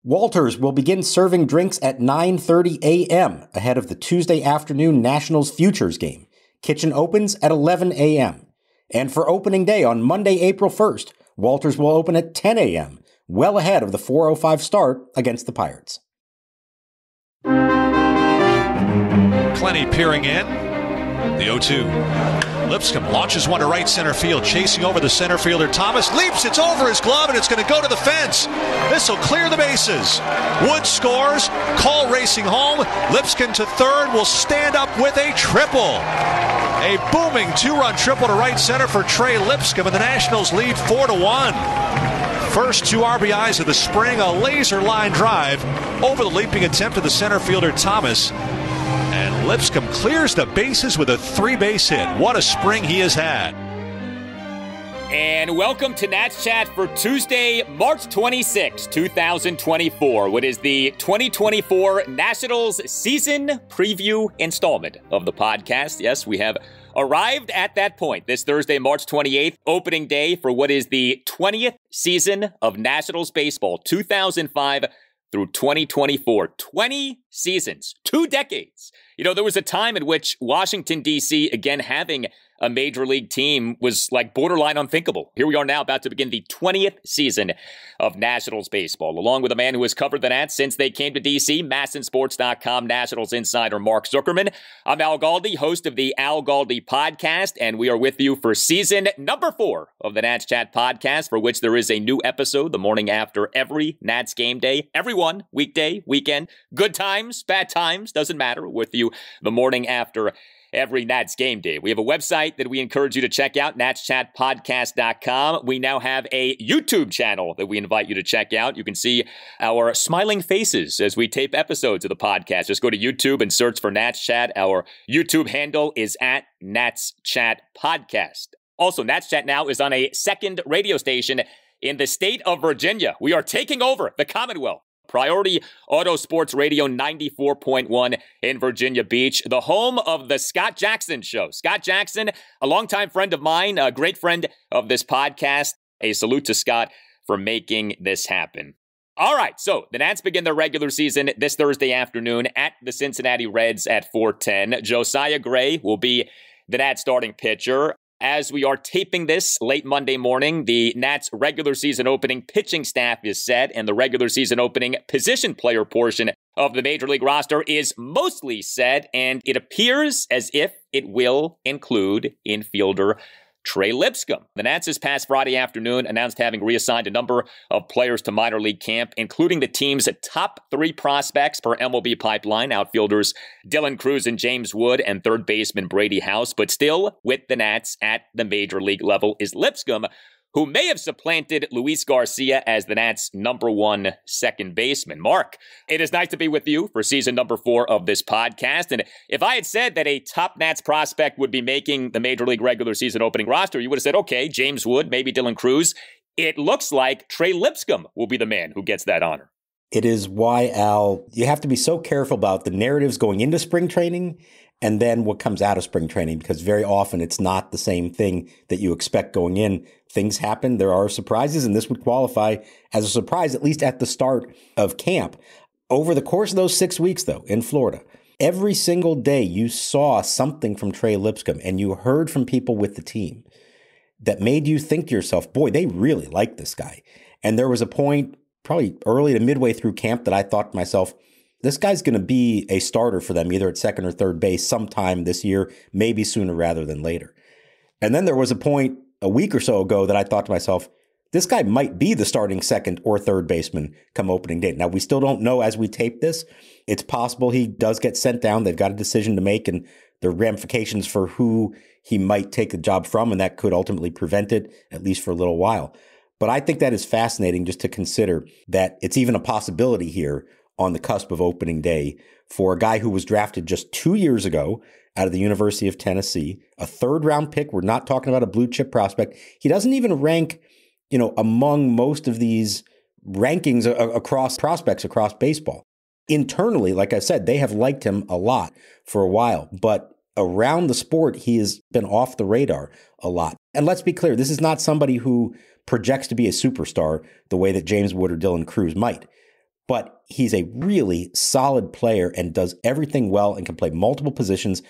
Walters will begin serving drinks at 9:30 a.m. ahead of the Tuesday afternoon Nationals Futures game. Kitchen opens at 11 a.m. And for opening day on Monday, April 1st, Walters will open at 10 a.m., well ahead of the 4:05 start against the Pirates. Clenny peering in. The 0-2. Lipscomb launches one to right center field, chasing over the center fielder. Thomas leaps, it's over his glove, and it's going to go to the fence. This will clear the bases. Wood scores, Cole racing home. Lipscomb to third will stand up with a triple. A booming two-run triple to right center for Trey Lipscomb, and the Nationals lead 4-1. First two RBIs of the spring, a laser line drive over the leaping attempt of the center fielder Thomas. And Lipscomb clears the bases with a three-base hit. What a spring he has had. And welcome to Nats Chat for Tuesday, March 26, 2024. What is the 2024 Nationals season preview installment of the podcast. Yes, we have arrived at that point. This Thursday, March 28th, opening day for what is the 20th season of Nationals baseball, 2005 through 2024. 20 seasons, 2 decades. You know, there was a time in which Washington, D.C., again, having a major league team was like borderline unthinkable. Here we are now about to begin the 20th season of Nationals baseball, along with a man who has covered the Nats since they came to D.C., MASNsports.com Nationals insider Mark Zuckerman. I'm Al Galdi, host of the Al Galdi podcast, and we are with you for season number 4 of the Nats Chat podcast, for which there is a new episode the morning after every Nats game day. Everyone, weekday, weekend, good times, bad times, doesn't matter, with you the morning after every Nats game day. We have a website that we encourage you to check out, natschatpodcast.com. We now have a YouTube channel that we invite you to check out. You can see our smiling faces as we tape episodes of the podcast. Just go to YouTube and search for Nats Chat. Our YouTube handle is at Nats Chat Podcast. Also, Nats Chat now is on a second radio station in the state of Virginia. We are taking over the Commonwealth. Priority Auto Sports Radio 94.1 in Virginia Beach, the home of the Scott Jackson Show. Scott Jackson, a longtime friend of mine, a great friend of this podcast. A salute to Scott for making this happen. All right, so the Nats begin their regular season this Thursday afternoon at the Cincinnati Reds at 4:10. Josiah Gray will be the Nats starting pitcher. As we are taping this late Monday morning, the Nats regular season opening pitching staff is set, and the regular season opening position player portion of the Major League roster is mostly set, and it appears as if it will include infielder Trey Lipscomb. The Nats this past Friday afternoon announced having reassigned a number of players to minor league camp, including the team's top 3 prospects per MLB pipeline, outfielders Dylan Cruz and James Wood, and third baseman Brady House. But still, with the Nats at the major league level is Lipscomb, who may have supplanted Luis Garcia as the Nats' number 1 second baseman. Mark, it is nice to be with you for season number 4 of this podcast. And if I had said that a top Nats prospect would be making the Major League regular season opening roster, you would have said, okay, James Wood, maybe Dylan Cruz. It looks like Trey Lipscomb will be the man who gets that honor. It is why, Al, you have to be so careful about the narratives going into spring training and then what comes out of spring training, because very often it's not the same thing that you expect going in. Things happen. There are surprises, and this would qualify as a surprise, at least at the start of camp. Over the course of those 6 weeks, though, in Florida, every single day you saw something from Trey Lipscomb, and you heard from people with the team that made you think to yourself, boy, they really like this guy. And there was a point probably early to midway through camp that I thought to myself, this guy's going to be a starter for them either at second or third base sometime this year, maybe sooner rather than later. And then there was a point a week or so ago that I thought to myself, this guy might be the starting second or third baseman come opening day. Now, we still don't know as we tape this. It's possible he does get sent down. They've got a decision to make, and there are ramifications for who he might take the job from, and that could ultimately prevent it, at least for a little while. But I think that is fascinating just to consider that it's even a possibility here on the cusp of opening day for a guy who was drafted just 2 years ago out of the University of Tennessee, a third-round pick. We're not talking about a blue-chip prospect. He doesn't even rank, among most of these rankings across prospects across baseball. Internally, like I said, they have liked him a lot for a while, but around the sport, he has been off the radar a lot. And let's be clear, this is not somebody who projects to be a superstar the way that James Wood or Dylan Cruz might. but he's a really solid player and does everything well and can play multiple positions.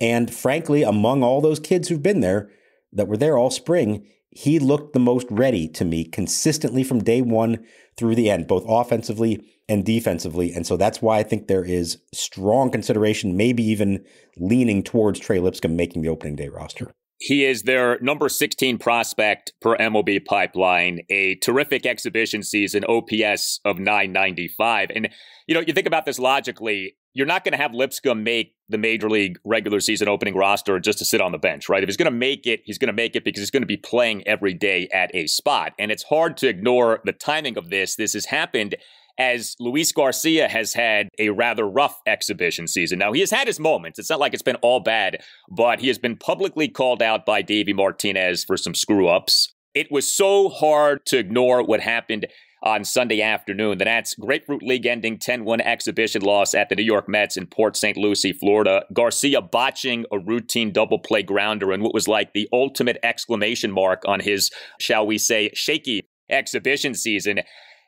And frankly, among all those kids who've been there, that were there all spring, he looked the most ready to me consistently from day one through the end, both offensively and defensively. And so that's why I think there is strong consideration, maybe even leaning towards Trey Lipscomb making the opening day roster. He is their number 16 prospect per MLB Pipeline, a terrific exhibition season, OPS of 995. And, you think about this logically, you're not going to have Lipscomb make the Major League regular season opening roster just to sit on the bench, right? If he's going to make it, he's going to make it because he's going to be playing every day at a spot. And it's hard to ignore the timing of this. This has happened as Luis Garcia has had a rather rough exhibition season. Now, he has had his moments. It's not like it's been all bad, but he has been publicly called out by Davey Martinez for some screw-ups. It was so hard to ignore what happened on Sunday afternoon. The Nats' Grapefruit League ending 10-1 exhibition loss at the New York Mets in Port St. Lucie, Florida. Garcia botching a routine double play grounder in what was like the ultimate exclamation mark on his, shall we say, shaky exhibition season.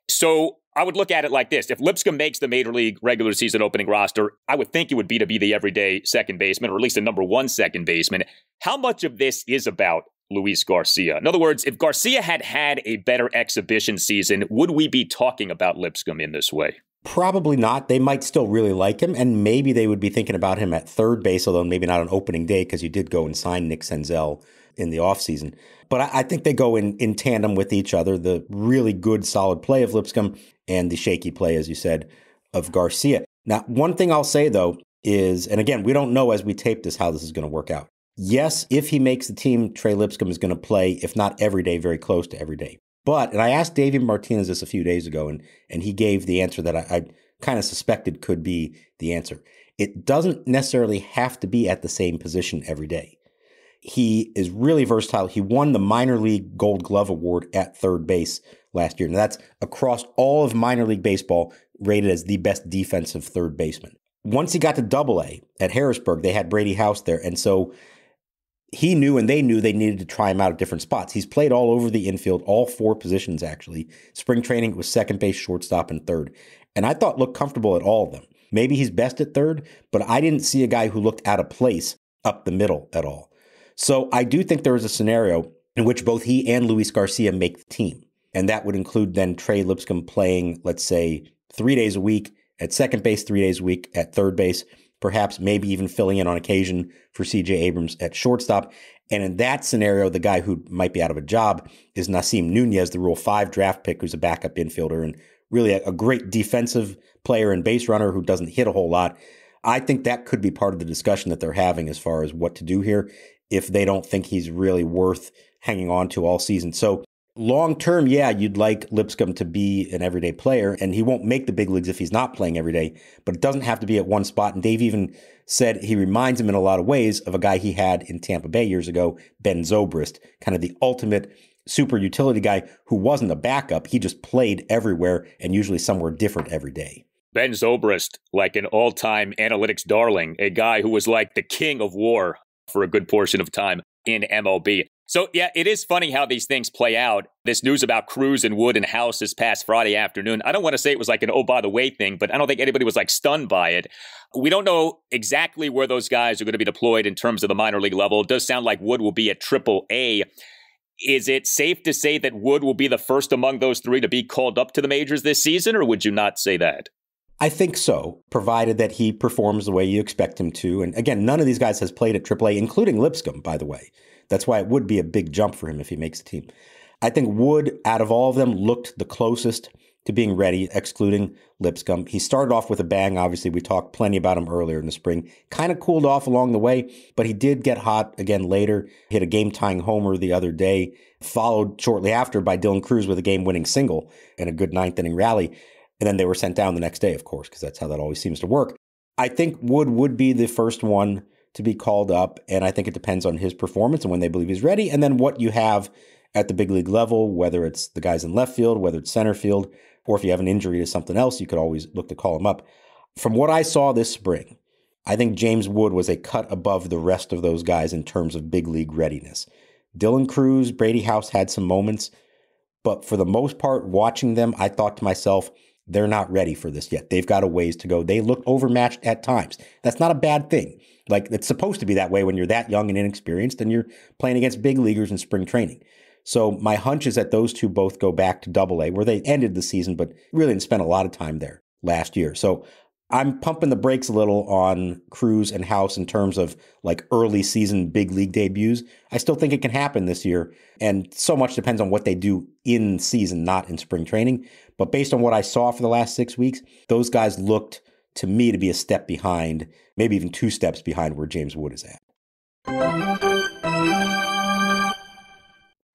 So I would look at it like this. If Lipscomb makes the Major League regular season opening roster, I would think it would be to be the everyday second baseman, or at least the number one second baseman. How much of this is about Luis Garcia? In other words, if Garcia had had a better exhibition season, would we be talking about Lipscomb in this way? Probably not. They might still really like him, and maybe they would be thinking about him at third base, although maybe not on opening day because you did go and sign Nick Senzel in the offseason. But I think they go in tandem with each other, the really good, solid play of Lipscomb and the shaky play, as you said, of Garcia. Now, one thing I'll say, though, is, and again, we don't know as we tape this how this is going to work out. Yes, if he makes the team, Trey Lipscomb is going to play, if not every day, very close to every day. But, and I asked Davey Martinez this a few days ago, and he gave the answer that I kind of suspected could be the answer. It doesn't necessarily have to be at the same position every day. He is really versatile. He won the minor league Gold Glove Award at third base last year. And that's across all of minor league baseball, rated as the best defensive third baseman. Once he got to Double-A at Harrisburg, they had Brady House there. And so he knew and they knew they needed to try him out at different spots. He's played all over the infield, all four positions, actually. Spring training was second base, shortstop, and third. And I thought looked comfortable at all of them. Maybe he's best at third, but I didn't see a guy who looked out of place up the middle at all. So I do think there is a scenario in which both he and Luis Garcia make the team. And that would include then Trey Lipscomb playing, let's say, 3 days a week at second base, 3 days a week at third base, perhaps maybe even filling in on occasion for C.J. Abrams at shortstop. And in that scenario, the guy who might be out of a job is Nasim Nunez, the Rule 5 draft pick, who's a backup infielder and really a great defensive player and base runner who doesn't hit a whole lot. I think that could be part of the discussion that they're having as far as what to do here if they don't think he's really worth hanging on to all season. So long term, yeah, you'd like Lipscomb to be an everyday player, and he won't make the big leagues if he's not playing every day, but it doesn't have to be at one spot. And Dave even said he reminds him in a lot of ways of a guy he had in Tampa Bay years ago, Ben Zobrist, kind of the ultimate super utility guy who wasn't a backup. He just played everywhere and usually somewhere different every day. Ben Zobrist, like an all-time analytics darling, a guy who was like the king of WAR for a good portion of time in MLB. So, yeah, it is funny how these things play out. This news about Cruz and Wood and House this past Friday afternoon, I don't want to say it was like an oh, by the way thing, but I don't think anybody was like stunned by it. We don't know exactly where those guys are going to be deployed in terms of the minor league level. It does sound like Wood will be at Triple-A. Is it safe to say that Wood will be the first among those three to be called up to the majors this season, or would you not say that? I think so, provided that he performs the way you expect him to. And again, none of these guys has played at AAA, including Lipscomb, by the way. That's why it would be a big jump for him if he makes the team. I think Wood, out of all of them, looked the closest to being ready, excluding Lipscomb. He started off with a bang. Obviously, we talked plenty about him earlier in the spring. Kind of cooled off along the way, but he did get hot again later. Hit a game-tying homer the other day, followed shortly after by Dylan Cruz with a game-winning single and a good ninth-inning rally. And then they were sent down the next day, of course, because that's how that always seems to work. I think Wood would be the first one to be called up, and I think it depends on his performance and when they believe he's ready, and then what you have at the big league level, whether it's the guys in left field, whether it's center field, or if you have an injury to something else, you could always look to call him up. From what I saw this spring, I think James Wood was a cut above the rest of those guys in terms of big league readiness. Dylan Cruz, Brady House had some moments, but for the most part, watching them, I thought to myself, they're not ready for this yet. They've got a ways to go. They look overmatched at times. That's not a bad thing. Like, it's supposed to be that way when you're that young and inexperienced and you're playing against big leaguers in spring training. So my hunch is that those two both go back to Double-A, where they ended the season, but really didn't spend a lot of time there last year. So I'm pumping the brakes a little on Cruz and House in terms of like early season big league debuts. I still think it can happen this year. And so much depends on what they do in season, not in spring training. But based on what I saw for the last 6 weeks, those guys looked to me to be a step behind, maybe even 2 steps behind where James Wood is at.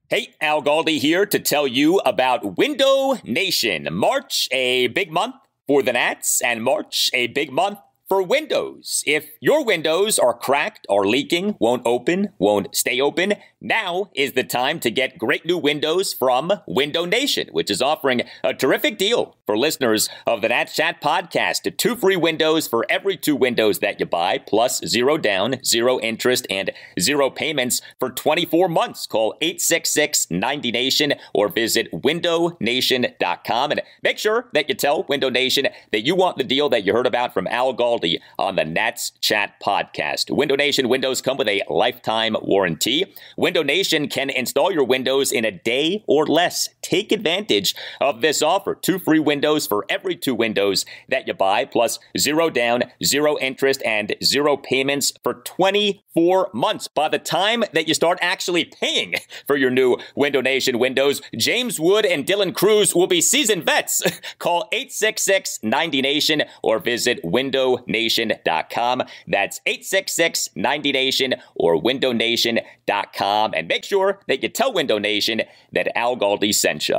Hey, Al Galdi here to tell you about Window Nation. March, a big month for the Nats, and March, a big month for windows. If your windows are cracked or leaking, won't open, won't stay open, now is the time to get great new windows from Window Nation, which is offering a terrific deal for listeners of the Nats Chat podcast. 2 free windows for every 2 windows that you buy, plus 0 down, 0 interest, and 0 payments for 24 months. Call 866-90-NATION or visit windownation.com and make sure that you tell Window Nation that you want the deal that you heard about from Al Galdi on the Nats Chat podcast. Window Nation windows come with a lifetime warranty. Window Nation can install your windows in a day or less. Take advantage of this offer. 2 free windows for every 2 windows that you buy, plus 0 down, 0 interest, and 0 payments for 24 months. By the time that you start actually paying for your new Window Nation windows, James Wood and Dylan Cruz will be seasoned vets. Call 866-90-NATION or visit windownation.com. That's 866-90-NATION or windownation.com. And make sure that you tell Window Nation that Al Galdi sent you.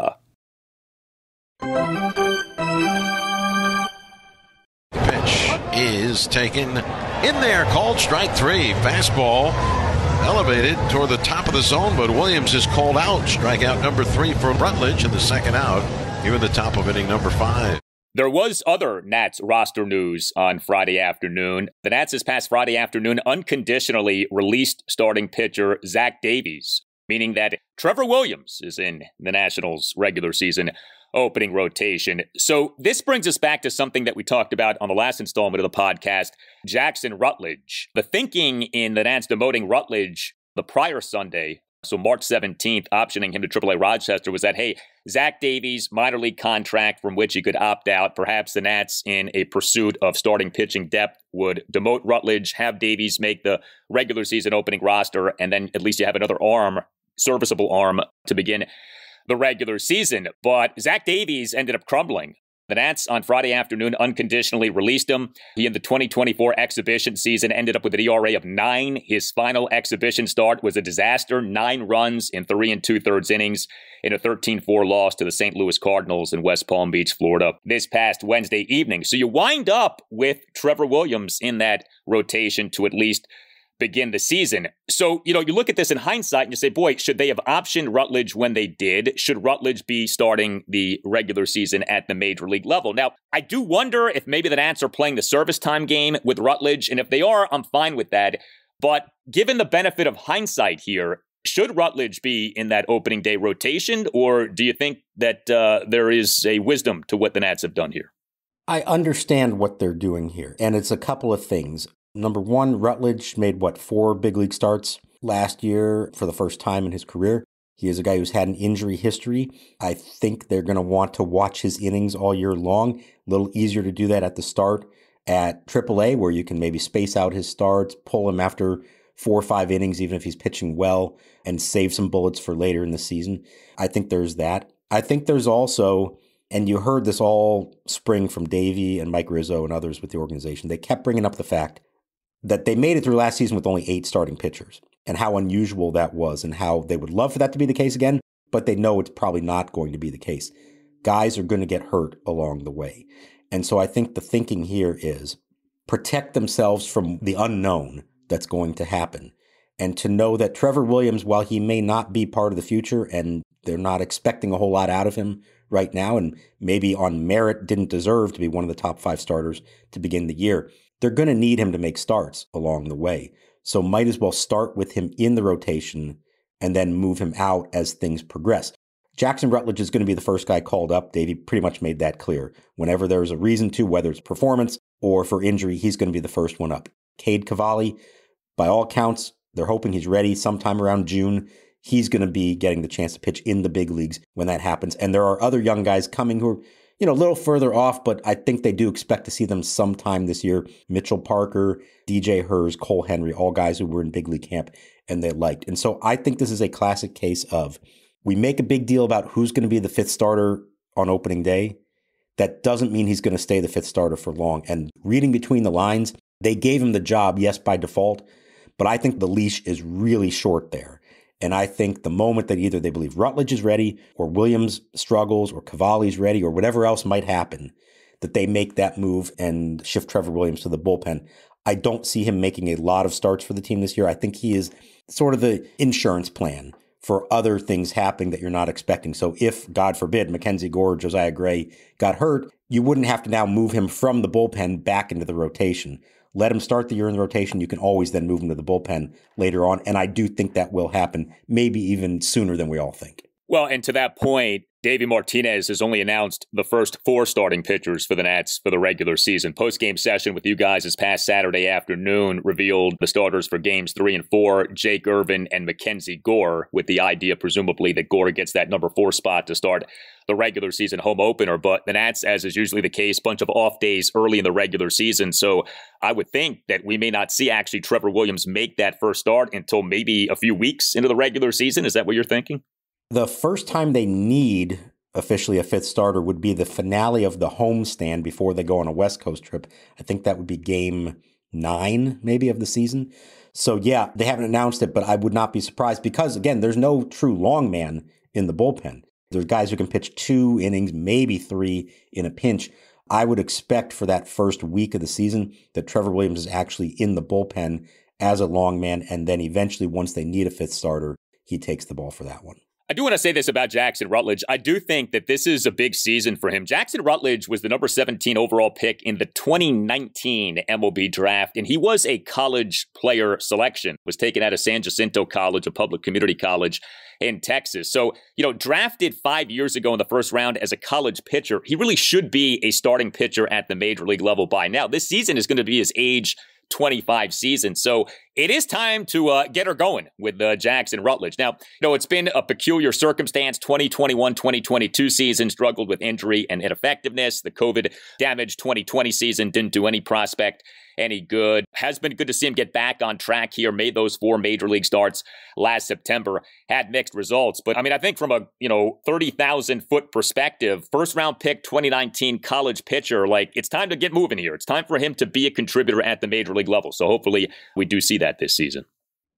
Pitch is taken in there, called strike 3. Fastball elevated toward the top of the zone, but Williams is called out. Strikeout number 3 for Rutledge in the second out, here at the top of inning number 5. There was other Nats roster news on Friday afternoon. The Nats this past Friday afternoon unconditionally released starting pitcher Zach Davies, meaning that Trevor Williams is in the Nationals' regular season opening rotation. So this brings us back to something that we talked about on the last installment of the podcast, Jackson Rutledge. The thinking in the Nats demoting Rutledge the prior Sunday, so March 17th, optioning him to AAA Rochester, was that, hey, Zach Davies, minor league contract from which he could opt out. Perhaps the Nats, in a pursuit of starting pitching depth, would demote Rutledge, have Davies make the regular season opening roster, and then at least you have another arm, serviceable arm, to begin the regular season. But Zach Davies ended up crumbling. The Nats on Friday afternoon unconditionally released him. He in the 2024 exhibition season ended up with an ERA of 9. His final exhibition start was a disaster, 9 runs in 3 2/3 innings in a 13-4 loss to the St. Louis Cardinals in West Palm Beach, Florida, this past Wednesday evening. So you wind up with Trevor Williams in that rotation to at least begin the season. So, you look at this in hindsight and you say, boy, should they have optioned Rutledge when they did? Should Rutledge be starting the regular season at the major league level? Now, I do wonder if maybe the Nats are playing the service time game with Rutledge, and if they are, I'm fine with that. But given the benefit of hindsight here, should Rutledge be in that opening day rotation, or do you think that there is a wisdom to what the Nats have done here? I understand what they're doing here, and it's a couple of things. Number one, Rutledge made, 4 big league starts last year for the first time in his career. He is a guy who's had an injury history. I think they're going to want to watch his innings all year long. A little easier to do that at the start at AAA, where you can maybe space out his starts, pull him after 4 or 5 innings, even if he's pitching well, and save some bullets for later in the season. I think there's that. I think there's also, and you heard this all spring from Davey and Mike Rizzo and others with the organization, they kept bringing up the fact that they made it through last season with only 8 starting pitchers, and how unusual that was, and how they would love for that to be the case again, but they know it's probably not going to be the case. Guys are going to get hurt along the way. And so I think the thinking here is protect themselves from the unknown that's going to happen. And to know that Trevor Williams, while he may not be part of the future, and they're not expecting a whole lot out of him right now, and maybe on merit didn't deserve to be one of the top 5 starters to begin the year, they're going to need him to make starts along the way. So might as well start with him in the rotation and then move him out as things progress. Jackson Rutledge is going to be the first guy called up. Davey pretty much made that clear. Whenever there's a reason to, whether it's performance or for injury, he's going to be the first one up. Cade Cavalli, by all counts, they're hoping he's ready sometime around June. He's going to be getting the chance to pitch in the big leagues when that happens. And there are other young guys coming who are, a little further off, but I think they do expect to see them sometime this year. Mitchell Parker, DJ Hers, Cole Henry, all guys who were in big league camp and they liked. And so I think this is a classic case of we make a big deal about who's going to be the fifth starter on opening day. That doesn't mean he's going to stay the fifth starter for long. And reading between the lines, they gave him the job, yes, by default, but I think the leash is really short there. And I think the moment that either they believe Rutledge is ready or Williams struggles or Cavalli's ready or whatever else might happen, that they make that move and shift Trevor Williams to the bullpen. I don't see him making a lot of starts for the team this year. I think he is sort of the insurance plan for other things happening that you're not expecting. So if, God forbid, Mackenzie Gore or Josiah Gray got hurt, you wouldn't have to now move him from the bullpen back into the rotation. Let him start the year in the rotation. You can always then move him to the bullpen later on. And I do think that will happen, maybe even sooner than we all think. Well, and to that point, Davey Martinez has only announced the first 4 starting pitchers for the Nats for the regular season. Post-game session with you guys this past Saturday afternoon revealed the starters for games 3 and 4, Jake Irvin and Mackenzie Gore, with the idea presumably that Gore gets that number 4 spot to start the regular season home opener. But the Nats, as is usually the case, bunch of off days early in the regular season. So I would think that we may not see actually Trevor Williams make that first start until maybe a few weeks into the regular season. Is that what you're thinking? The first time they need officially a fifth starter would be the finale of the homestand before they go on a West Coast trip. I think that would be game 9 maybe of the season. So yeah, they haven't announced it, but I would not be surprised because, again, there's no true long man in the bullpen. There's guys who can pitch 2 innings, maybe 3 in a pinch. I would expect for that first week of the season that Trevor Williams is actually in the bullpen as a long man, and then eventually once they need a fifth starter, he takes the ball for that one. I do want to say this about Jackson Rutledge. I do think that this is a big season for him. Jackson Rutledge was the number 17 overall pick in the 2019 MLB draft, and he was a college player selection, was taken out of San Jacinto College, a public community college in Texas. So, drafted 5 years ago in the first round as a college pitcher, he really should be a starting pitcher at the major league level by now. This season is going to be his age 25 season. So it is time to get her going with Jackson Rutledge. Now, it's been a peculiar circumstance. 2021-2022 season struggled with injury and ineffectiveness. The COVID-damaged 2020 season didn't do any prospect any good. Has been good to see him get back on track here. Made those 4 major league starts last September. Had mixed results. But, I think from a, 30,000-foot perspective, first-round pick, 2019 college pitcher, it's time to get moving here. It's time for him to be a contributor at the major league level. So hopefully we do see that this season.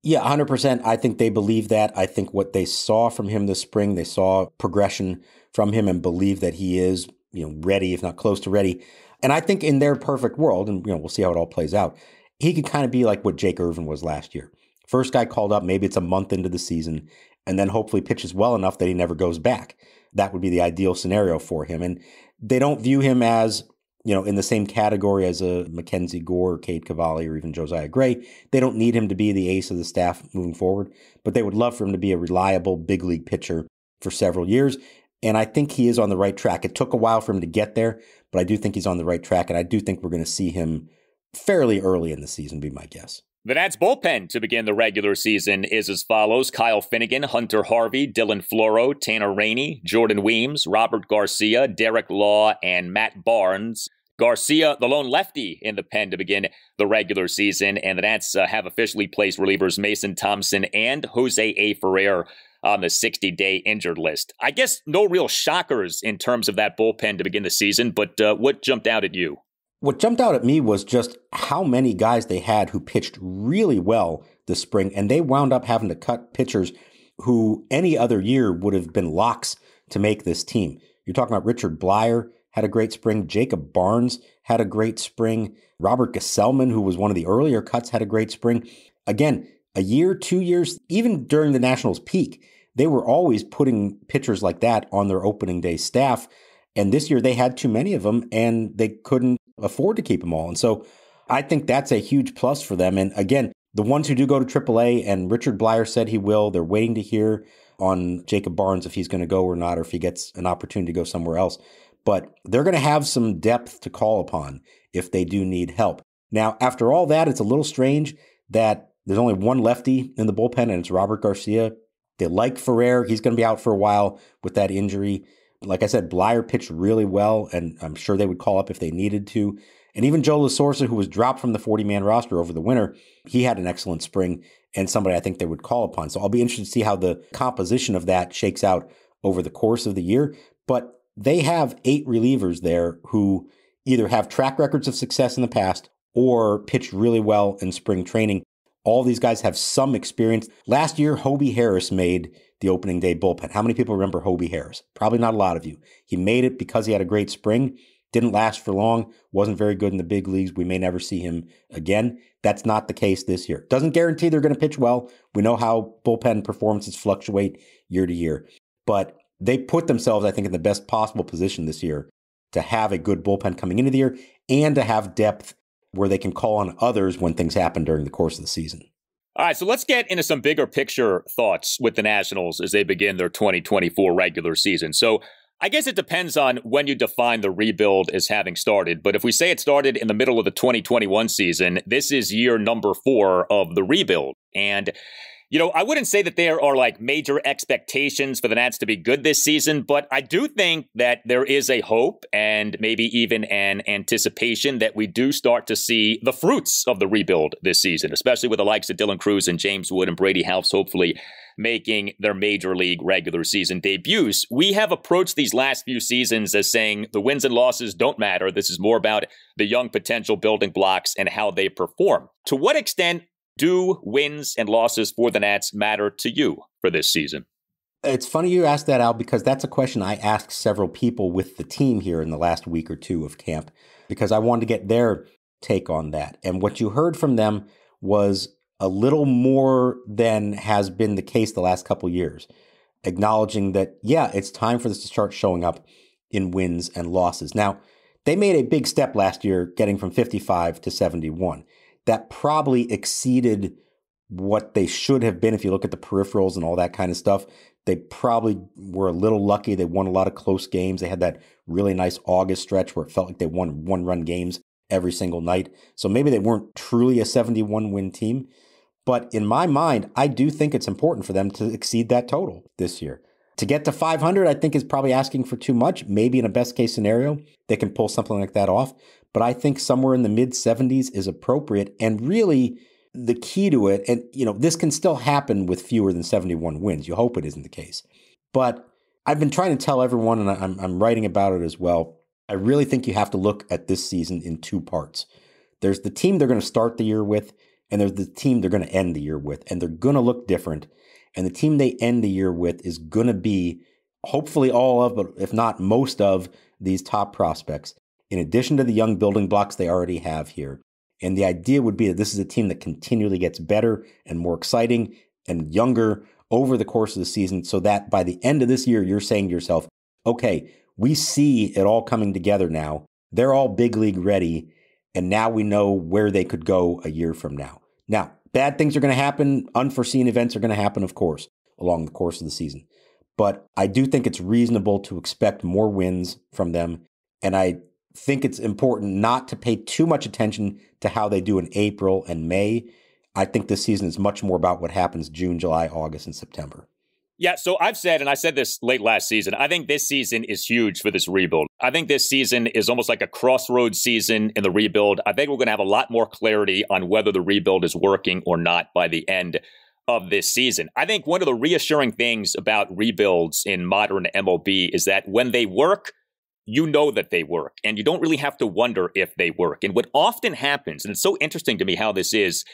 Yeah, 100%. I think they believe that. I think what they saw from him this spring, they saw progression from him and believe that he is, ready, if not close to ready. And I think in their perfect world, and we'll see how it all plays out, he could kind of be like what Jake Irvin was last year. First guy called up, maybe it's a month into the season, and then hopefully pitches well enough that he never goes back. That would be the ideal scenario for him. And they don't view him as, in the same category as a Mackenzie Gore, or Cade Cavalli, or even Josiah Gray. They don't need him to be the ace of the staff moving forward, but they would love for him to be a reliable big league pitcher for several years. And I think he is on the right track. It took a while for him to get there, but I do think he's on the right track. And I do think we're going to see him fairly early in the season, be my guess. The Nats bullpen to begin the regular season is as follows: Kyle Finnegan, Hunter Harvey, Dylan Floro, Tanner Rainey, Jordan Weems, Robert Garcia, Derek Law, and Matt Barnes. Garcia, the lone lefty in the pen to begin the regular season. And the Nats have officially placed relievers Mason Thompson and Jose A. Ferrer on the 60-day injured list. I guess no real shockers in terms of that bullpen to begin the season, but what jumped out at you? What jumped out at me was just how many guys they had who pitched really well this spring, and they wound up having to cut pitchers who any other year would have been locks to make this team. You're talking about Richard Blyer had a great spring. Jacob Barnes had a great spring. Robert Gesellman, who was one of the earlier cuts, had a great spring. Again, a year, 2 years, even during the Nationals' peak, they were always putting pitchers like that on their opening day staff. And this year they had too many of them and they couldn't afford to keep them all. And so I think that's a huge plus for them. And again, the ones who do go to AAA, and Richard Blyer said he will, they're waiting to hear on Jacob Barnes if he's going to go or not, or if he gets an opportunity to go somewhere else. But they're going to have some depth to call upon if they do need help. Now, after all that, it's a little strange that there's only one lefty in the bullpen, and it's Robert Garcia. They like Ferrer. He's going to be out for a while with that injury. Like I said, Blyer pitched really well, and I'm sure they would call up if they needed to. And even Joe Lasorsa, who was dropped from the 40-man roster over the winter, he had an excellent spring and somebody I think they would call upon. So I'll be interested to see how the composition of that shakes out over the course of the year. But they have 8 relievers there who either have track records of success in the past or pitched really well in spring training. All these guys have some experience. Last year, Hobie Harris made the opening day bullpen. How many people remember Hobie Harris? Probably not a lot of you. He made it because he had a great spring. Didn't last for long. Wasn't very good in the big leagues. We may never see him again. That's not the case this year. Doesn't guarantee they're going to pitch well. We know how bullpen performances fluctuate year to year. But they put themselves, I think, in the best possible position this year to have a good bullpen coming into the year and to have depth where they can call on others when things happen during the course of the season. All right, so let's get into some bigger picture thoughts with the Nationals as they begin their 2024 regular season. So I guess it depends on when you define the rebuild as having started. But if we say it started in the middle of the 2021 season, this is year number 4 of the rebuild. And I wouldn't say that there are like major expectations for the Nats to be good this season, but I do think that there is a hope and maybe even an anticipation that we do start to see the fruits of the rebuild this season, especially with the likes of Dylan Cruz and James Wood and Brady House hopefully making their major league regular season debuts. We have approached these last few seasons as saying the wins and losses don't matter. This is more about the young potential building blocks and how they perform. To what extent do wins and losses for the Nats matter to you for this season? It's funny you asked that, Al, because that's a question I asked several people with the team here in the last week or two of camp, because I wanted to get their take on that. And what you heard from them was a little more than has been the case the last couple years, acknowledging that, yeah, it's time for this to start showing up in wins and losses. Now, they made a big step last year, getting from 55 to 71. That probably exceeded what they should have been. If you look at the peripherals and all that kind of stuff, they probably were a little lucky. They won a lot of close games. They had that really nice August stretch where it felt like they won 1-run games every single night. So maybe they weren't truly a 71-win team. But in my mind, I do think it's important for them to exceed that total this year. To get to 500, I think is probably asking for too much. Maybe in a best case scenario, they can pull something like that off. But I think somewhere in the mid-70s is appropriate. And really, the key to it, and this can still happen with fewer than 71 wins. You hope it isn't the case. But I've been trying to tell everyone, and I'm writing about it as well, I really think you have to look at this season in 2 parts. There's the team they're going to start the year with, and there's the team they're going to end the year with. And they're going to look different. And the team they end the year with is going to be hopefully all of, but if not most of, these top prospects, in addition to the young building blocks they already have here. And the idea would be that this is a team that continually gets better and more exciting and younger over the course of the season, so that by the end of this year, you're saying to yourself, okay, we see it all coming together now. They're all big league ready, and now we know where they could go a year from now. Now, bad things are going to happen. Unforeseen events are going to happen, of course, along the course of the season. But I do think it's reasonable to expect more wins from them. And I think it's important not to pay too much attention to how they do in April and May. I think this season is much more about what happens June, July, August, and September. Yeah, so I've said, and I said this late last season, I think this season is huge for this rebuild. I think this season is almost like a crossroads season in the rebuild. I think we're going to have a lot more clarity on whether the rebuild is working or not by the end of this season. I think one of the reassuring things about rebuilds in modern MLB is that when they work, you know that they work, and you don't really have to wonder if they work. And what often happens, and it's so interesting to me how this is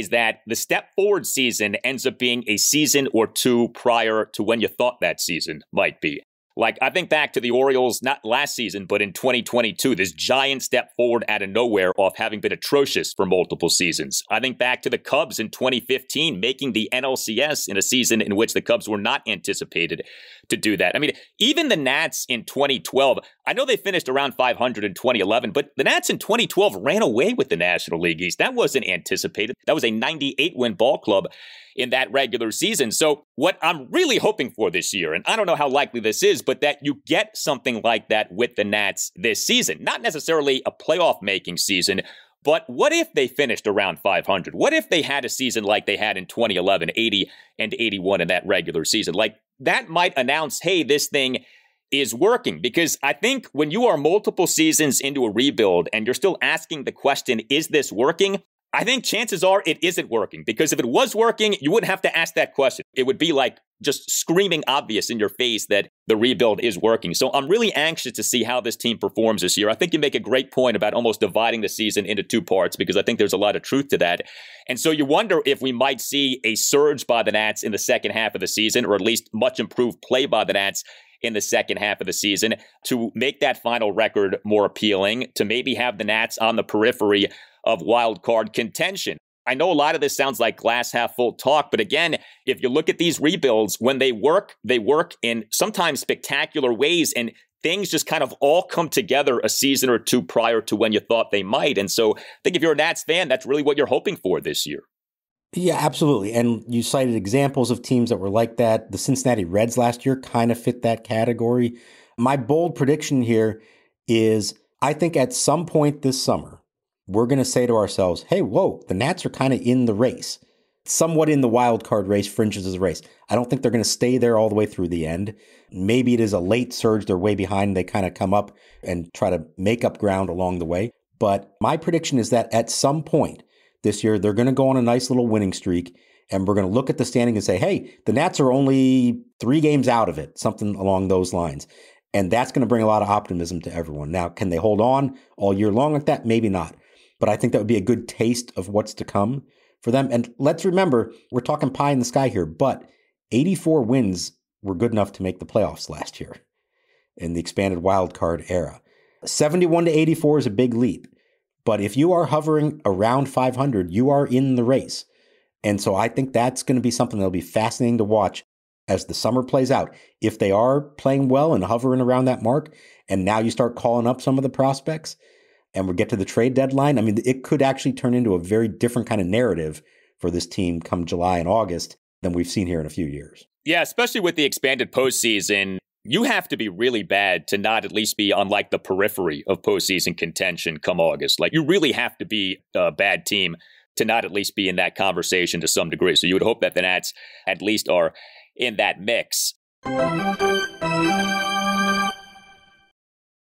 that the step forward season ends up being a season or two prior to when you thought that season might be. Like, I think back to the Orioles, not last season, but in 2022, this giant step forward out of nowhere off having been atrocious for multiple seasons. I think back to the Cubs in 2015, making the NLCS in a season in which the Cubs were not anticipated to do that. I mean, even the Nats in 2012, I know they finished around 500 in 2011, but the Nats in 2012 ran away with the National League East. That wasn't anticipated. That was a 98-win ball club in that regular season. So what I'm really hoping for this year, and I don't know how likely this is, but that you get something like that with the Nats this season. Not necessarily a playoff-making season, but what if they finished around 500? What if they had a season like they had in 2011, 80 and 81 in that regular season? Like, that might announce, hey, this thing is working. Because I think when you are multiple seasons into a rebuild and you're still asking the question, is this working? I think chances are it isn't working, because if it was working, you wouldn't have to ask that question. It would be like just screaming obvious in your face that the rebuild is working. So I'm really anxious to see how this team performs this year. I think you make a great point about almost dividing the season into two parts, because I think there's a lot of truth to that. And so you wonder if we might see a surge by the Nats in the second half of the season, or at least much improved play by the Nats in the second half of the season to make that final record more appealing, to maybe have the Nats on the periphery of wild card contention. I know a lot of this sounds like glass half full talk, but again, if you look at these rebuilds, when they work in sometimes spectacular ways, and things just kind of all come together a season or two prior to when you thought they might. And so I think if you're a Nats fan, that's really what you're hoping for this year. Yeah, absolutely. And you cited examples of teams that were like that. The Cincinnati Reds last year kind of fit that category. My bold prediction here is I think at some point this summer, we're going to say to ourselves, hey, whoa, the Nats are kind of in the race, somewhat in the wild card race, fringes of the race. I don't think they're going to stay there all the way through the end. Maybe it is a late surge. They're way behind. They kind of come up and try to make up ground along the way. But my prediction is that at some point this year, they're going to go on a nice little winning streak, and we're going to look at the standing and say, hey, the Nats are only 3 games out of it, something along those lines. And that's going to bring a lot of optimism to everyone. Now, can they hold on all year long like that? Maybe not. But I think that would be a good taste of what's to come for them. And let's remember, we're talking pie in the sky here, but 84 wins were good enough to make the playoffs last year in the expanded wild card era. 71 to 84 is a big leap. But if you are hovering around 500, you are in the race. And so I think that's going to be something that'll be fascinating to watch as the summer plays out. If they are playing well and hovering around that mark, and now you start calling up some of the prospects, and we get to the trade deadline, I mean, it could actually turn into a very different kind of narrative for this team come July and August than we've seen here in a few years. Yeah, especially with the expanded postseason. You have to be really bad to not at least be on like the periphery of postseason contention come August. Like, you really have to be a bad team to not at least be in that conversation to some degree. So you would hope that the Nats at least are in that mix.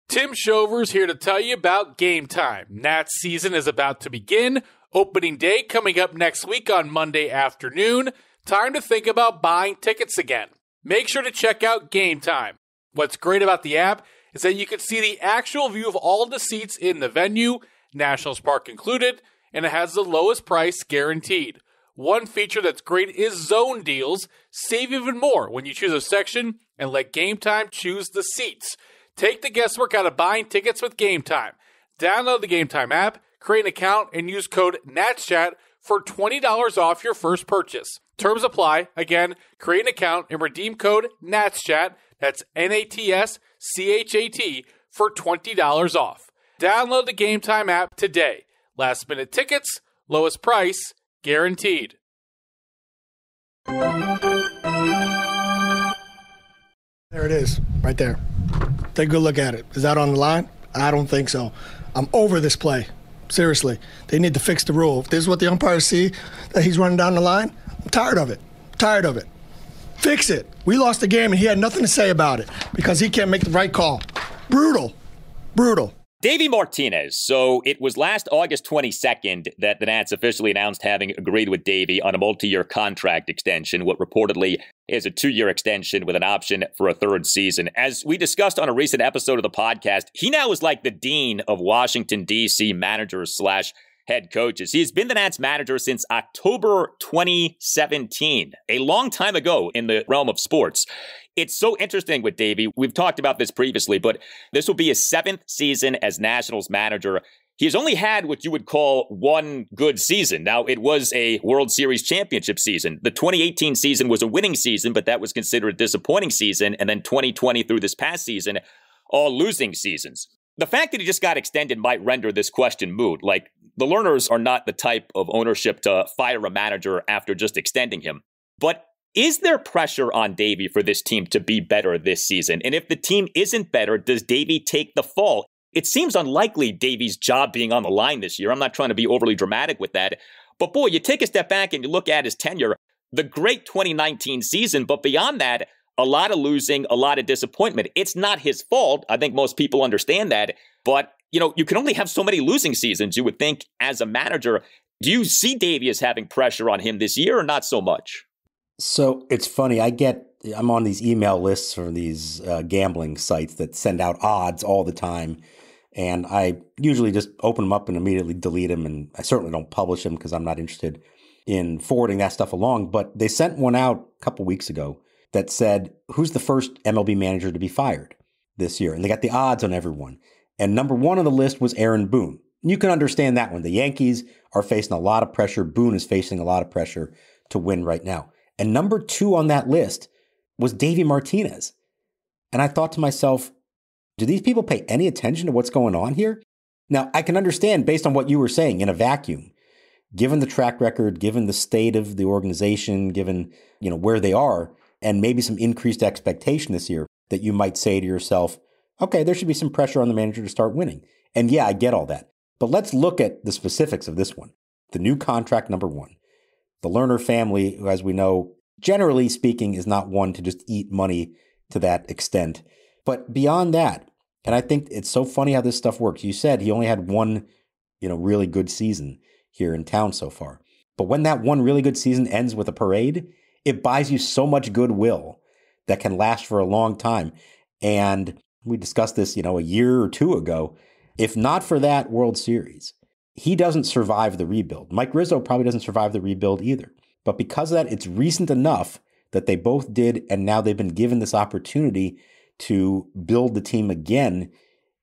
Tim Shover's here to tell you about Game Time. Nats season is about to begin. Opening day coming up next week on Monday afternoon. Time to think about buying tickets again. Make sure to check out Game Time. What's great about the app is that you can see the actual view of all the seats in the venue, Nationals Park included, and it has the lowest price guaranteed. One feature that's great is zone deals. Save even more when you choose a section and let Game Time choose the seats. Take the guesswork out of buying tickets with Game Time. Download the Game Time app, create an account, and use code NATSCHAT for $20 off your first purchase. Terms apply. Again, create an account and redeem code NATSCHAT, that's NATSCHAT, for $20 off. Download the Game Time app today. Last minute tickets, lowest price, guaranteed. There it is, right there. Take a good look at it. Is that on the line? I don't think so. I'm over this play. Seriously. They need to fix the rule. If this is what the umpires see, that he's running down the line, I'm tired of it. Tired of it. Fix it. We lost the game, and he had nothing to say about it because he can't make the right call. Brutal. Brutal. Davey Martinez. So it was last August 22nd that the Nats officially announced having agreed with Davey on a multi-year contract extension, what reportedly is a 2-year extension with an option for a 3rd season. As we discussed on a recent episode of the podcast, he now is like the dean of Washington, D.C. managers / head coaches. He's been the Nats manager since October 2017, a long time ago in the realm of sports. It's so interesting with Davey. We've talked about this previously, but this will be his 7th season as Nationals manager. He's only had what you would call one good season. Now, it was a World Series championship season. The 2018 season was a winning season, but that was considered a disappointing season. And then 2020 through this past season, all losing seasons. The fact that he just got extended might render this question moot. Like, the Lerners are not the type of ownership to fire a manager after just extending him. But is there pressure on Davey for this team to be better this season? And if the team isn't better, does Davey take the fall? It seems unlikely Davey's job being on the line this year. I'm not trying to be overly dramatic with that. But boy, you take a step back and you look at his tenure, the great 2019 season, but beyond that, a lot of losing, a lot of disappointment. It's not his fault. I think most people understand that. But, you can only have so many losing seasons, you would think, as a manager. Do you see Davey as having pressure on him this year or not so much? So it's funny. I'm on these email lists from these gambling sites that send out odds all the time. And I usually just open them up and immediately delete them. And I certainly don't publish them because I'm not interested in forwarding that stuff along. But they sent one out a couple weeks ago that said, who's the first MLB manager to be fired this year? And they got the odds on everyone. And number 1 on the list was Aaron Boone. You can understand that one. The Yankees are facing a lot of pressure. Boone is facing a lot of pressure to win right now. And number 2 on that list was Davey Martinez. And I thought to myself, do these people pay any attention to what's going on here? Now, I can understand based on what you were saying in a vacuum, given the track record, given the state of the organization, given, where they are, and maybe some increased expectation this year, that you might say to yourself, okay, there should be some pressure on the manager to start winning. And yeah, I get all that. But let's look at the specifics of this one. The new contract, number 1. The Lerner family, who, as we know, generally speaking, is not one to just eat money to that extent. But beyond that, and I think it's so funny how this stuff works. You said he only had one, really good season here in town so far. But when that one really good season ends with a parade, it buys you so much goodwill that can last for a long time. And we discussed this, a year or 2 ago. If not for that World Series, he doesn't survive the rebuild. Mike Rizzo probably doesn't survive the rebuild either. But because of that, it's recent enough that they both did, and now they've been given this opportunity to build the team again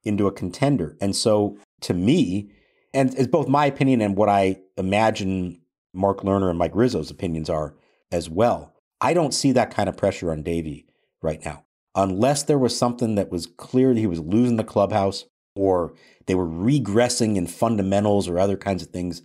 into a contender. And so to me, and it's both my opinion and what I imagine Mark Lerner and Mike Rizzo's opinions are as well, I don't see that kind of pressure on Davey right now. Unless there was something that was clear that he was losing the clubhouse or they were regressing in fundamentals or other kinds of things,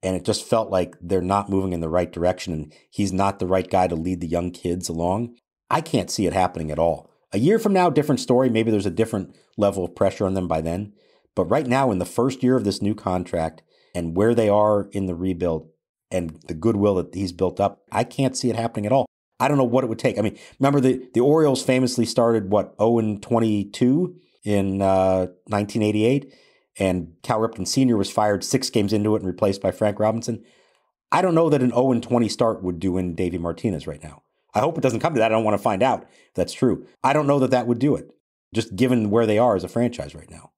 and it just felt like they're not moving in the right direction and he's not the right guy to lead the young kids along, I can't see it happening at all. A year from now, different story. Maybe there's a different level of pressure on them by then. But right now, in the first year of this new contract and where they are in the rebuild and the goodwill that he's built up, I can't see it happening at all. I don't know what it would take. I mean, remember the Orioles famously started, 0-22 in 1988? And Cal Ripken Sr. was fired 6 games into it and replaced by Frank Robinson. I don't know that an 0-20 start would do in Davey Martinez right now. I hope it doesn't come to that. I don't want to find out if that's true. I don't know that that would do it, just given where they are as a franchise right now.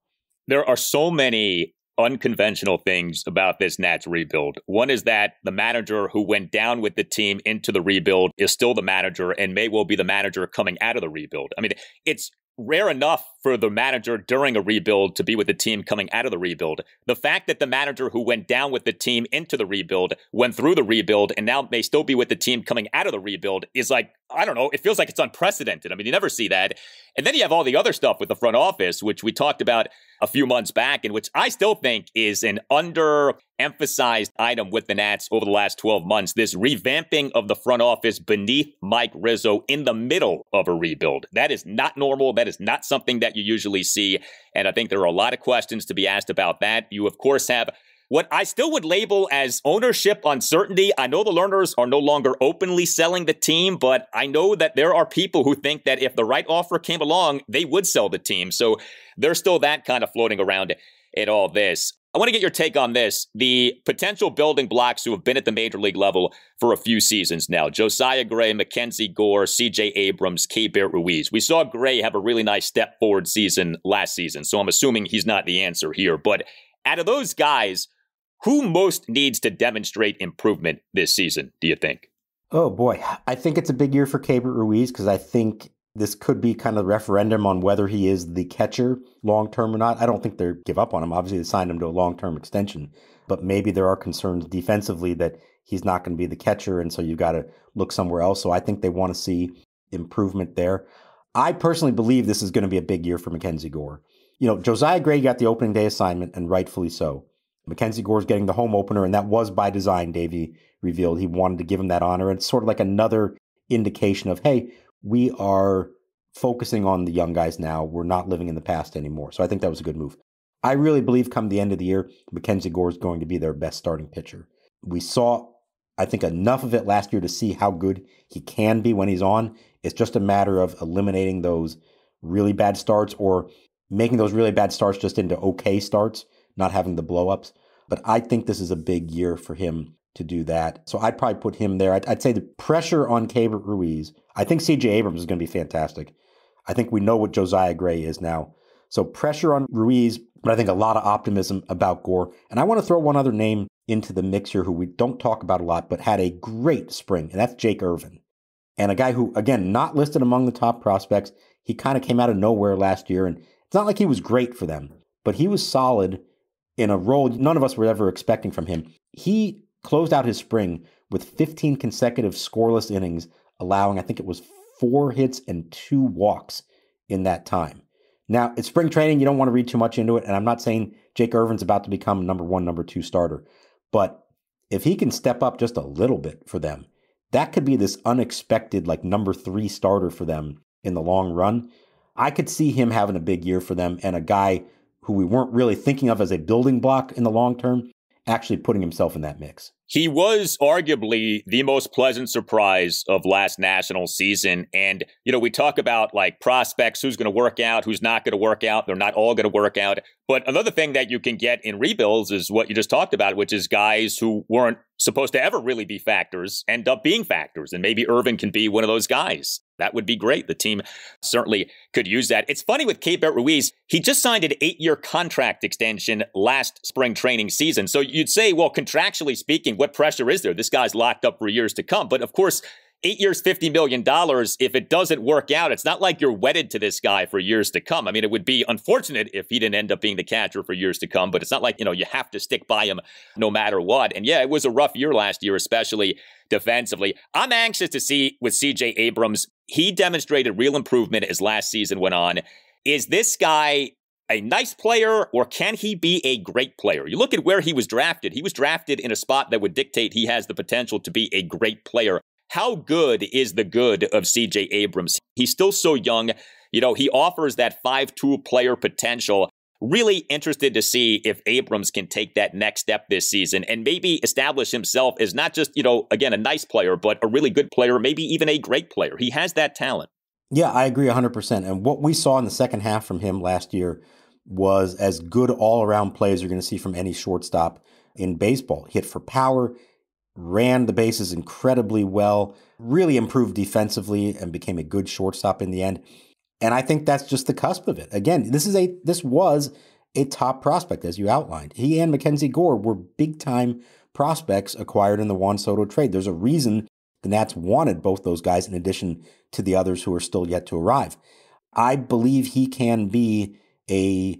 There are so many unconventional things about this Nats rebuild. One is that the manager who went down with the team into the rebuild is still the manager and may well be the manager coming out of the rebuild. I mean, it's rare enough for the manager during a rebuild to be with the team coming out of the rebuild. The fact that the manager who went down with the team into the rebuild went through the rebuild and now may still be with the team coming out of the rebuild is like, I don't know, it feels like it's unprecedented. I mean, you never see that. And then you have all the other stuff with the front office, which we talked about a few months back, and which I still think is an underemphasized item with the Nats over the last 12 months, this revamping of the front office beneath Mike Rizzo in the middle of a rebuild. That is not normal. That is not something that you usually see. And I think there are a lot of questions to be asked about that. You, of course, have what I still would label as ownership uncertainty. I know the Lerners are no longer openly selling the team, but I know that there are people who think that if the right offer came along, they would sell the team. So there's still that kind of floating around in all this. I want to get your take on this. The potential building blocks who have been at the major league level for a few seasons now. Josiah Gray, Mackenzie Gore, C.J. Abrams, Keibert Ruiz. We saw Gray have a really nice step forward season last season, so I'm assuming he's not the answer here. But out of those guys, Who most needs to demonstrate improvement this season, do you think? Oh, boy. I think it's a big year for Keibert Ruiz because I think this could be kind of a referendum on whether he is the catcher long-term or not. I don't think they give up on him. Obviously, they signed him to a long-term extension, but maybe there are concerns defensively that he's not going to be the catcher, and so you've got to look somewhere else. So I think they want to see improvement there. I personally believe this is going to be a big year for Mackenzie Gore. Josiah Gray got the opening day assignment, and rightfully so. Mackenzie Gore's getting the home opener, and that was by design, Davey revealed. He wanted to give him that honor. It's sort of like another indication of, hey, we are focusing on the young guys now. We're not living in the past anymore. So I think that was a good move. I really believe come the end of the year, Mackenzie Gore is going to be their best starting pitcher. We saw, I think, enough of it last year to see how good he can be when he's on. It's just a matter of eliminating those really bad starts or making those really bad starts just into okay starts, not having the blow-ups. But I think this is a big year for him to do that. So I'd probably put him there. I'd say the pressure on Keibert Ruiz. I think C.J. Abrams is going to be fantastic. I think we know what Josiah Gray is now. So pressure on Ruiz, but I think a lot of optimism about Gore. And I want to throw one other name into the mix here who we don't talk about a lot, but had a great spring, and that's Jake Irvin. And a guy who, again, not listed among the top prospects. He kind of came out of nowhere last year, and it's not like he was great for them, but he was solid in a role none of us were ever expecting from him. He closed out his spring with 15 consecutive scoreless innings, allowing, I think it was 4 hits and 2 walks in that time. Now, it's spring training. You don't want to read too much into it, and I'm not saying Jake Irvin's about to become number 1, number 2 starter, but if he can step up just a little bit for them, that could be this unexpected, like, number 3 starter for them in the long run. I could see him having a big year for them and a guy who we weren't really thinking of as a building block in the long term, actually putting himself in that mix. He was arguably the most pleasant surprise of last national season. And, we talk about like prospects, who's going to work out, who's not going to work out. They're not all going to work out. But another thing that you can get in rebuilds is what you just talked about, which is guys who weren't supposed to ever really be factors end up being factors. And maybe Irvin can be one of those guys. That would be great. The team certainly could use that. It's funny with Keibert Ruiz, he just signed an 8-year contract extension last spring training season. So you'd say, well, contractually speaking, what pressure is there? This guy's locked up for years to come. But of course, 8 years, $50 million, if it doesn't work out, it's not like you're wedded to this guy for years to come. I mean, it would be unfortunate if he didn't end up being the catcher for years to come, but it's not like, you have to stick by him no matter what. And yeah, it was a rough year last year, especially defensively. I'm anxious to see with C.J. Abrams. He demonstrated real improvement as last season went on. Is this guy a nice player, or can he be a great player? You look at where he was drafted. He was drafted in a spot that would dictate he has the potential to be a great player. How good is the good of C.J. Abrams? He's still so young. He offers that 5-tool player potential. Really interested to see if Abrams can take that next step this season and maybe establish himself as not just, again, a nice player, but a really good player, maybe even a great player. He has that talent. Yeah, I agree 100%. And what we saw in the second half from him last year was as good all-around play as you're going to see from any shortstop in baseball. Hit for power, ran the bases incredibly well, really improved defensively, and became a good shortstop in the end. And I think that's just the cusp of it. Again, this was a top prospect, as you outlined. He and Mackenzie Gore were big-time prospects acquired in the Juan Soto trade. There's a reason the Nats wanted both those guys in addition to the others who are still yet to arrive. I believe he can be a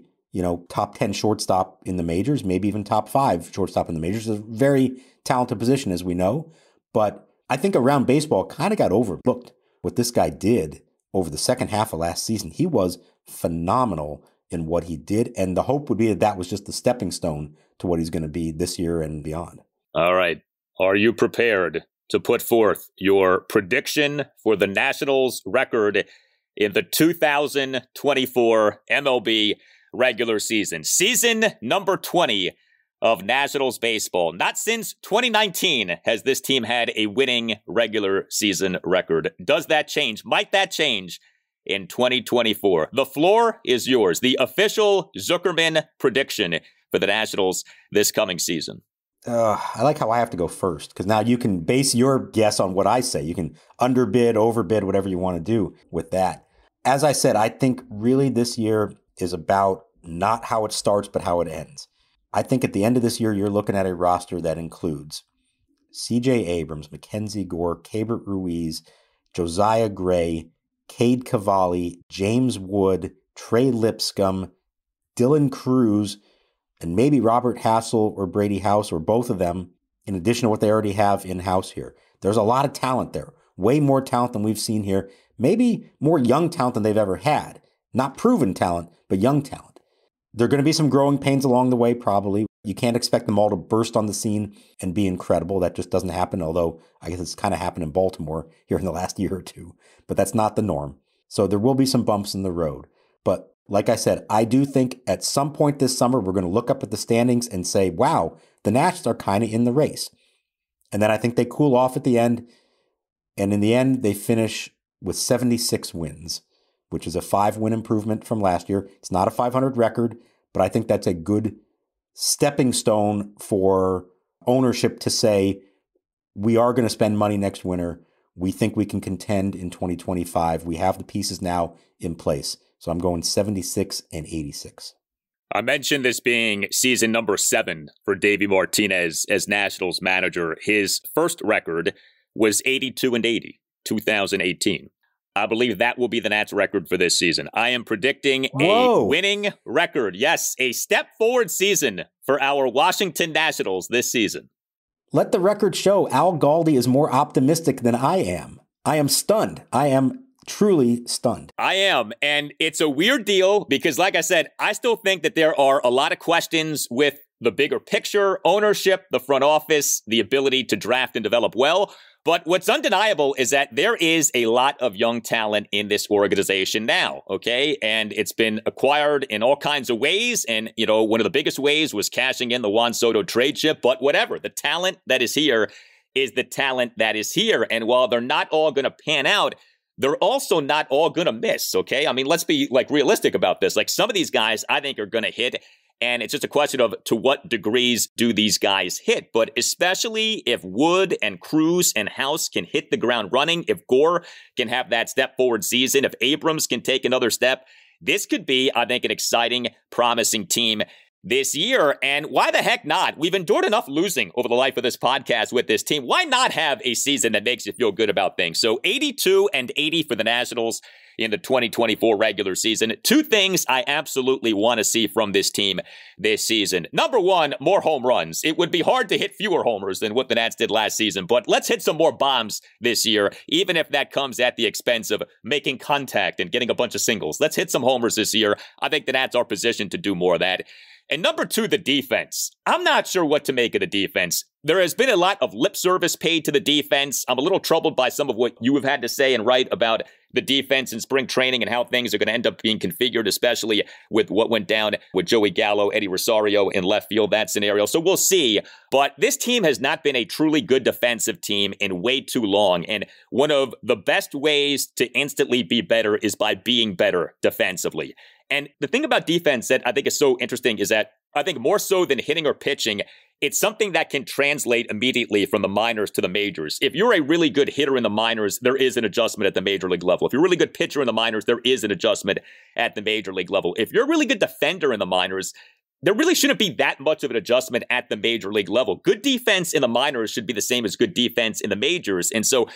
top 10 shortstop in the majors, maybe even top 5 shortstop in the majors. It's a very talented position, as we know. But I think around baseball kind of got overlooked what this guy did over the second half of last season. He was phenomenal in what he did, and the hope would be that was just the stepping stone to what he's going to be this year and beyond. All right. Are you prepared to put forth your prediction for the Nationals record in the 2024 MLB regular season? Season number 20 of Nationals baseball. Not since 2019 has this team had a winning regular season record. Does that change? Might that change in 2024? The floor is yours. The official Zuckerman prediction for the Nationals this coming season. I like how I have to go first, because now you can base your guess on what I say. You can underbid, overbid, whatever you want to do with that. As I said, I think really this year is about not how it starts, but how it ends. I think at the end of this year, you're looking at a roster that includes C.J. Abrams, Mackenzie Gore, Keibert Ruiz, Josiah Gray, Cade Cavalli, James Wood, Trey Lipscomb, Dylan Cruz, and maybe Robert Hassel or Brady House or both of them, in addition to what they already have in-house here. There's a lot of talent there, way more talent than we've seen here, maybe more young talent than they've ever had. Not proven talent, but young talent. There are going to be some growing pains along the way, probably. You can't expect them all to burst on the scene and be incredible. That just doesn't happen, although I guess it's kind of happened in Baltimore here in the last year or two. But that's not the norm. So there will be some bumps in the road. But like I said, I do think at some point this summer, we're going to look up at the standings and say, wow, the Nats are kind of in the race. And then I think they cool off at the end. And in the end, they finish with 76 wins, which is a 5-win improvement from last year. It's not a 500 record, but I think that's a good stepping stone for ownership to say, we are going to spend money next winter. We think we can contend in 2025. We have the pieces now in place. So I'm going 76 and 86. I mentioned this being season number 7 for Davey Martinez as Nationals manager. His first record was 82 and 80, 2018. I believe that will be the Nats record for this season. I am predicting a winning record. Yes, a step forward season for our Washington Nationals this season. Let the record show Al Galdi is more optimistic than I am. I am stunned. I am truly stunned. I am. And it's a weird deal because, like I said, I still think that there are a lot of questions with the bigger picture, ownership, the front office, the ability to draft and develop well. But what's undeniable is that there is a lot of young talent in this organization now, okay? And it's been acquired in all kinds of ways. And, you know, one of the biggest ways was cashing in the Juan Soto trade chip. But whatever, the talent that is here is the talent that is here. And while they're not all going to pan out, they're also not all going to miss, okay? I mean, let's be, like, realistic about this. Like, some of these guys I think are going to hit. And it's just a question of to what degrees do these guys hit. But especially if Wood and Cruz and House can hit the ground running, if Gore can have that step forward season, if Abrams can take another step, this could be, I think, an exciting, promising team this year. And why the heck not? We've endured enough losing over the life of this podcast with this team. Why not have a season that makes you feel good about things? So 82 and 80 for the Nationals in the 2024 regular season. 2 things I absolutely want to see from this team this season. Number 1, more home runs. It would be hard to hit fewer homers than what the Nats did last season, but let's hit some more bombs this year, even if that comes at the expense of making contact and getting a bunch of singles. Let's hit some homers this year. I think the Nats are positioned to do more of that. And number 2, the defense. I'm not sure what to make of the defense. There has been a lot of lip service paid to the defense. I'm a little troubled by some of what you have had to say and write about the defense in spring training and how things are going to end up being configured, especially with what went down with Joey Gallo, Eddie Rosario in left field, that scenario. So we'll see. But this team has not been a truly good defensive team in way too long. And one of the best ways to instantly be better is by being better defensively. And the thing about defense that I think is so interesting is that I think more so than hitting or pitching, it's something that can translate immediately from the minors to the majors. If you're a really good hitter in the minors, there is an adjustment at the major league level. If you're a really good pitcher in the minors, there is an adjustment at the major league level. If you're a really good defender in the minors, there really shouldn't be that much of an adjustment at the major league level. Good defense in the minors should be the same as good defense in the majors. And so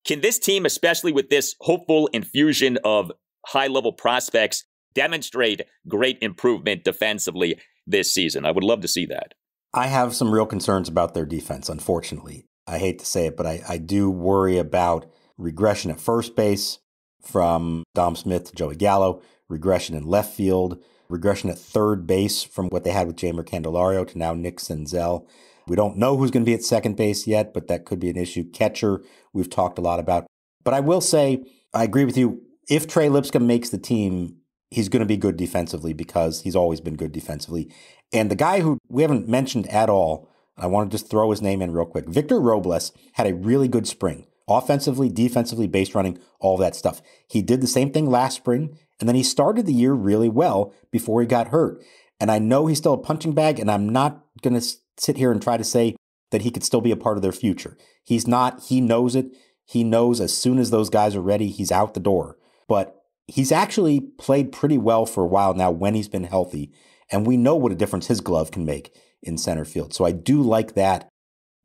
can this team, especially with this hopeful infusion of high-level prospects, demonstrate great improvement defensively this season? I would love to see that. I have some real concerns about their defense, unfortunately. I hate to say it, but I do worry about regression at first base from Dom Smith to Joey Gallo, regression in left field, regression at third base from what they had with Jeimer Candelario to now Nick Senzel. We don't know who's going to be at second base yet, but that could be an issue. Catcher, we've talked a lot about. But I will say, I agree with you. If Trey Lipscomb makes the team, he's going to be good defensively because he's always been good defensively. And the guy who we haven't mentioned at all, I want to just throw his name in real quick. Victor Robles had a really good spring. Offensively, defensively, base running, all that stuff. He did the same thing last spring, and then he started the year really well before he got hurt. And I know he's still a punching bag, and I'm not going to sit here and try to say that he could still be a part of their future. He's not. He knows it. He knows as soon as those guys are ready, he's out the door. But he's actually played pretty well for a while now when he's been healthy. And we know what a difference his glove can make in center field. So I do like that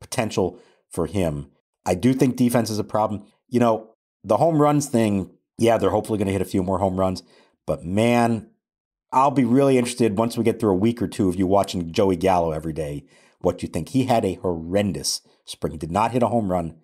potential for him. I do think defense is a problem. You know, the home runs thing, yeah, they're hopefully going to hit a few more home runs. But man, I'll be really interested once we get through a week or two of you watching Joey Gallo every day, what you think. He had a horrendous spring. He did not hit a home run,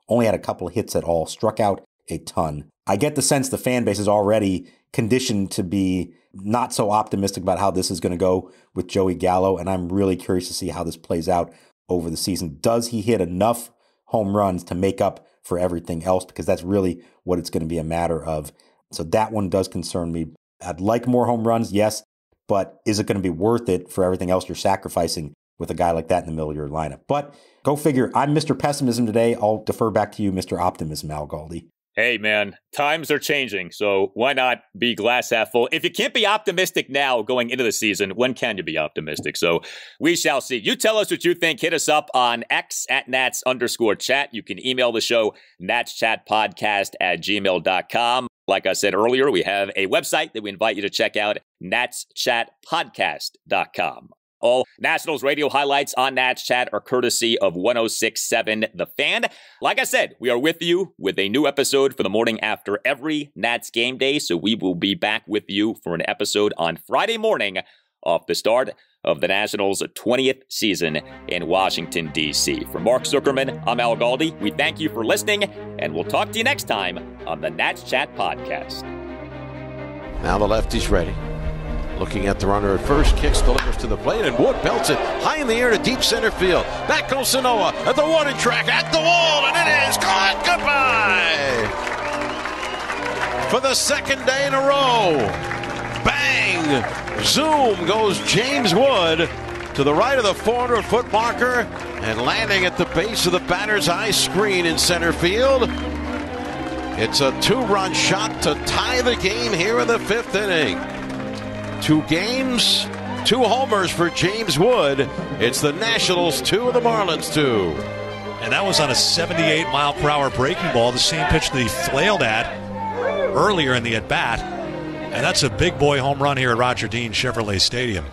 only had a couple of hits at all, struck out a ton. I get the sense the fan base is already conditioned to be not so optimistic about how this is going to go with Joey Gallo, and I'm really curious to see how this plays out over the season. Does he hit enough home runs to make up for everything else? Because that's really what it's going to be a matter of. So that one does concern me. I'd like more home runs, yes, but is it going to be worth it for everything else you're sacrificing with a guy like that in the middle of your lineup? But go figure. I'm Mr. Pessimism today. I'll defer back to you, Mr. Optimism, Al Galdi. Hey, man, times are changing, so why not be glass half full? If you can't be optimistic now going into the season, when can you be optimistic? So we shall see. You tell us what you think. Hit us up on X at Nats_chat. You can email the show, natschatpodcast@gmail.com. Like I said earlier, we have a website that we invite you to check out, natschatpodcast.com. All Nationals radio highlights on Nats Chat are courtesy of 106.7 The Fan. Like I said, we are with you with a new episode for the morning after every Nats game day, so we will be back with you for an episode on Friday morning off the start of the Nationals' 20th season in Washington, D.C. For Mark Zuckerman, I'm Al Galdi. We thank you for listening, and we'll talk to you next time on the Nats Chat Podcast. Now the lefty's ready. Looking at the runner at first, kicks, delivers to the plate, and Wood belts it high in the air to deep center field. Back goes Sanoa at the warning track, at the wall, and it is caught. Goodbye! For the second day in a row, bang! Zoom goes James Wood to the right of the 400-foot marker and landing at the base of the batter's eye screen in center field. It's a 2-run shot to tie the game here in the 5th inning. 2 games, 2 homers for James Wood. It's the Nationals 2 and the Marlins 2. And that was on a 78-mile-per-hour breaking ball, the same pitch that he flailed at earlier in the at-bat. And that's a big boy home run here at Roger Dean Chevrolet Stadium.